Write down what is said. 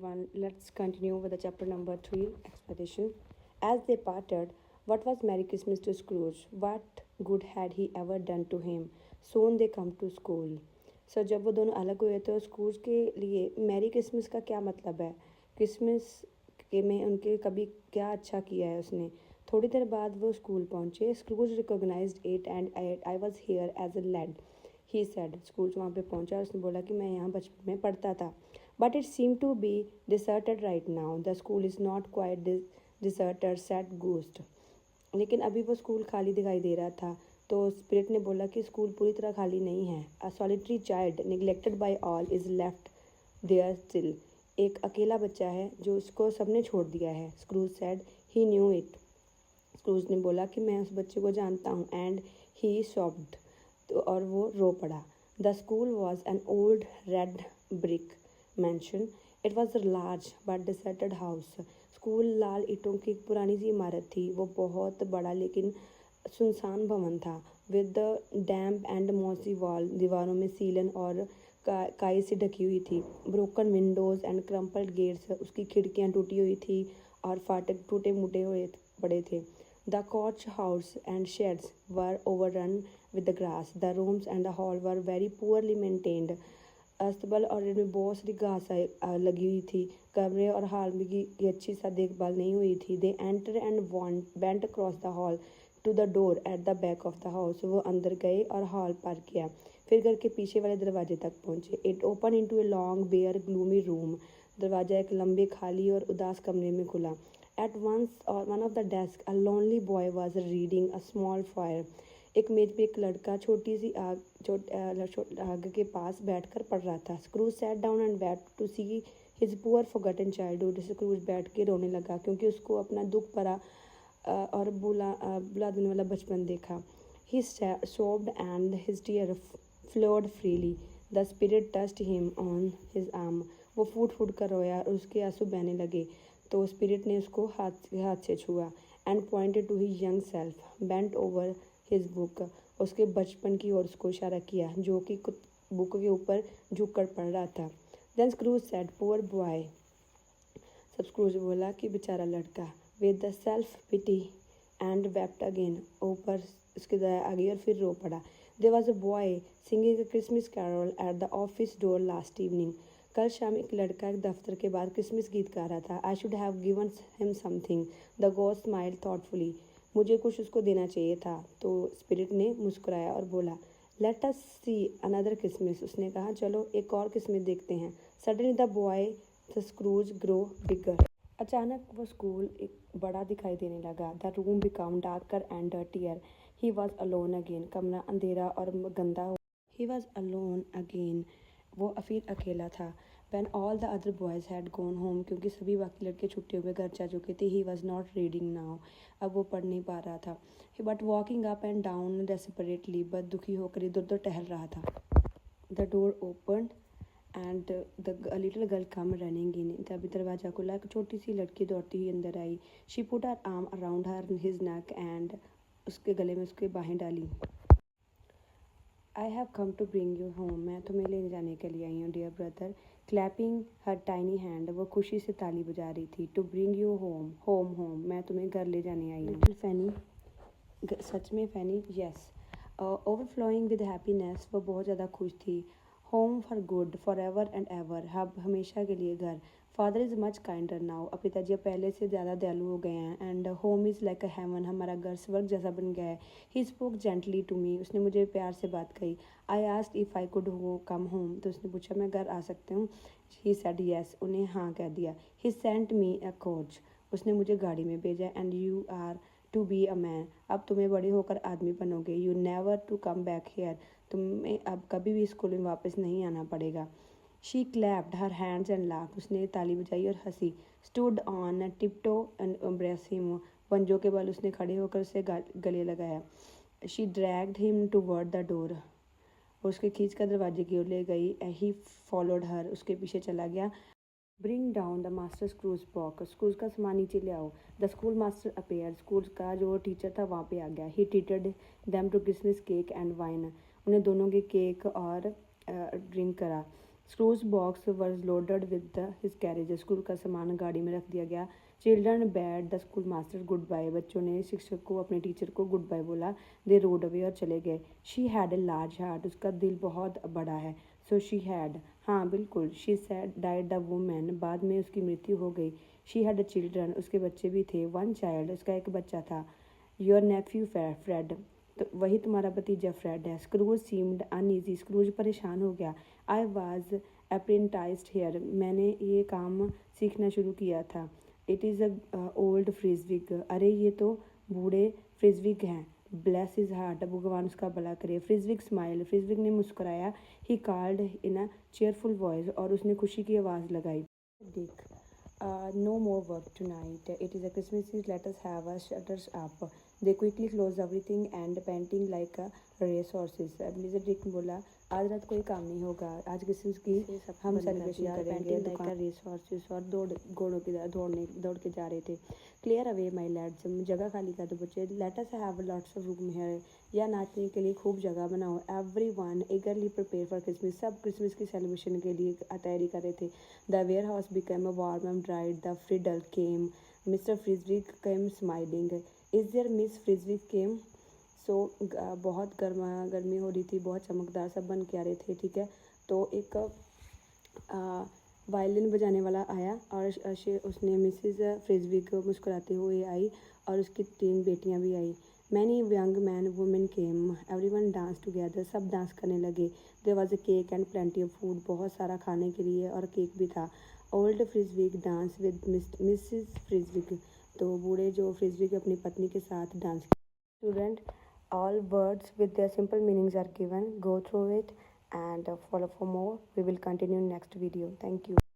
everyone. Let's continue with the chapter number 3, Expedition. As they parted, what was Merry Christmas to Scrooge? What good had he ever done to him? Soon they come to school. So जब वो दोनों अलग हुए तो screws के लिए merry Christmas का क्या मतलब है? क्रिसमस के में उनके कभी क्या अच्छा किया है उसने? थोड़ी देर बाद वो स्कूल पहुंचे. Scrooge recognised it and I was here as a lad. He said. School वहाँ पे पहुंचा और उसने बोला कि मैं यहाँ बचपन में पढ़ता था. But it seem to be deserted right now. The school is not quite deserted said ghost. लेकिन अभी वो स्कूल खाली दिखाई दे रहा था. तो स्पिरिट ने बोला कि स्कूल पूरी तरह खाली नहीं है. A solitary child neglected by all is left there still. एक अकेला बच्चा है जो उसको सबने छोड़ दिया है. Scrooge said he knew it. Scrooge ने बोला कि मैं उस बच्चे को जानता हूँ. And he sobbed. तो और वो रो पड़ा. The school was an old red brick mansion. It was a large but deserted house. School लाल ईंटों की एक पुरानी सी इमारत थी. वो बहुत बड़ा लेकिन सुनसान भवन था. With the damp and mossy wall. दीवारों में सीलन और काई से ढकी हुई थी. Broken windows and crumpled gates. उसकी खिड़कियाँ टूटी हुई थी और फाटक टूटे मुटे हुए पड़े थे. The coach house and sheds were overrun with the grass. The rooms and the hall were very poorly maintained. अस्तबल और इनमें बहुत सारी घास लगी हुई थी. कमरे और हॉल में की अच्छी सा देखभाल नहीं हुई थी. They entered and went across the hall to the door at the back of the house. वो अंदर गए और हॉल पार किया. फिर घर के पीछे वाले दरवाजे तक पहुँचे. It opened into a long, bare, gloomy room. दरवाजा एक लंबे खाली और उदास कमरे में खुला. At once on one of the desks, a lonely boy was reading a small fire. एक मेज पे एक लड़का छोटी सी आग के पास बैठकर पढ़ रहा था. Scrooge sat down and wept to see his poor forgotten childhood. Scrooge बैठ के रोने लगा क्योंकि उसको अपना दुख भरा और बुला देने वाला बचपन देखा. He sobbed and his tears flowed freely. The spirit touched him on his arm. वो फूट फूट कर रोया और उसके आंसू बहने लगे. तो स्पिरिट ने उसको हाथ से छुआ. And pointed to his young self bent over his book. उसके बचपन की ओर उसको इशारा किया जो कि बुक के ऊपर झुक कर पढ़ रहा था. Then Scrooge said poor boy. सब स्क्रूज बोला कि बेचारा लड़का. With the self pity and wept again. ऊपर उसकी दया आ गई और फिर रो पड़ा. There was a boy singing a Christmas carol at the office door last evening. कल शाम एक लड़का एक दफ्तर के बाद क्रिसमस गीत गा रहा था. I should have given him something. The God smiled thoughtfully. मुझे कुछ उसको देना चाहिए था. तो स्पिरिट ने मुस्कुराया और बोला let us see another Christmas. उसने कहा चलो एक और क्रिसमस देखते हैं. Suddenly the boy the Scrooge grow bigger. अचानक वो स्कूल एक बड़ा दिखाई देने लगा. The room become darker and dirtier. He was alone again. कमरा अंधेरा और गंदा हो. He was alone again. वो फिर अकेला था. When all the other boys had gone home. क्योंकि सभी बाकी लड़के छुट्टियों में घर जा चुके थे. He was not reading now. अब वो पढ़ नहीं पा रहा था. But walking up and down desperately. बस दुखी होकर इधर उधर टहल रहा था. The door open and the little girl come running in. तभी दरवाजा खुला. एक छोटी सी लड़की दौड़ती हुई अंदर आई. She put her arm around her his neck and उसके गले में उसके बाहें डाली. I have come to bring you home. मैं तुम्हें ले जाने के लिए आई हूँ dear brother. Clapping her tiny hand. वो खुशी से ताली बजा रही थी. To bring you home. Home. मैं तुम्हें घर ले जाने आई हूँ. Little Fanny. सच में Fanny. Yes. Overflowing with happiness. वो बहुत ज़्यादा खुश थी. Home for good for ever and ever. अब हमेशा के लिए घर. Father is much kinder now. अब पिताजी पहले से ज़्यादा दयालु हो गए हैं. And home is like a heaven. हमारा घर स्वर्ग जैसा बन गया है. He spoke gently to me. उसने मुझे प्यार से बात कही. I asked if I could come home. तो उसने पूछा मैं घर आ सकती हूँ. He said yes. उन्हें हाँ कह दिया. He sent me a coach. उसने मुझे गाड़ी में भेजा. And you are to be a man. अब तुम्हें बड़े होकर आदमी बनोगे. You never to come back here. तुम्हें अब कभी भी स्कूल में वापस नहीं आना पड़ेगा. She clapped her hands and laugh. उसने ताली बजाई और हंसी. Stood on tiptoe and embrace him. पंजों के बल उसने खड़े होकर उसे गले लगाया. She dragged him toward the door. उसके खींच कर दरवाजे की ओर ले गई. He followed her. उसके पीछे चला गया. Bring down the master Scrooge box. स्क्रूज का सामान नीचे ले आओ. The school master appear. School का जो टीचर था वहाँ पे आ गया. He treated them to Christmas cake and wine. उन्हें दोनों के केक और ड्रिंक करा. Scrooge box was loaded with his carriage. School का सामान गाड़ी में रख दिया गया। Children bade the school master goodbye. बच्चों ने शिक्षक को, अपने टीचर को गुड बाय बोला। दे रोड अवे और चले गए। She had a large heart. उसका दिल बहुत बड़ा है। सो शी हैड, हाँ बिल्कुल। She said died the women. बाद में उसकी मृत्यु हो गई। She had a children. उसके बच्चे भी थे। One child. उसका एक बच्चा था। Your nephew Fred. तो वही तुम्हारा भतीजा फ्रेड है। Screws seemed uneasy. स्क्रूज परेशान हो गया। I was apprenticed here. मैंने ये काम सीखना शुरू किया था। It is a old Fezziwig. अरे ये तो बूढ़े फ्रिजविक हैं। Bless his heart. भगवान उसका भला करे। Fezziwig smile. फ्रिजविक ने मुस्कुराया। He called in a cheerful voice. और उसने खुशी की आवाज़ लगाई। Dick, no more work tonight. It is a Christmas Eve. Let us have our shutters up. They quickly closed everything and panting like a race horses. Blizzard Dick बोला, आज रात कोई काम नहीं होगा। आज क्रिसमस की हम सेलिब्रेशन करेंगे। दुकान रेस हॉर्सेस और घोड़ों की दौड़ के जा रहे थे। Clear away my lads. जगह खाली कर दो बच्चे। Let us have lots of room here. या नाचने के लिए खूब जगह बनाओ। Everyone eagerly prepare for Christmas. सब क्रिसमस की सेलिब्रेशन के लिए तैयारी कर रहे थे। The warehouse became warm and bright. The fiddle came. Mr. Friswick came smiling. Is there Miss Friswick came? सो बहुत गर्मी हो रही थी। बहुत चमकदार सब बन के आ रहे थे। ठीक है, तो एक वायलिन बजाने वाला आया और उसने मिसेस फ्रिजविक मुस्कुराते हुए आई और उसकी 3 बेटियां भी आई। Many young man women came. Everyone dance together. सब डांस करने लगे। There was a cake and plenty of food. बहुत सारा खाने के लिए और केक भी था। Old Fezziwig dance with Mrs Fezziwig. तो बूढ़े जो फ्रिजविक अपनी पत्नी के साथ dance. Student, all words with their simple meanings are given. Go through it and follow for more. We will continue in next video. Thank you.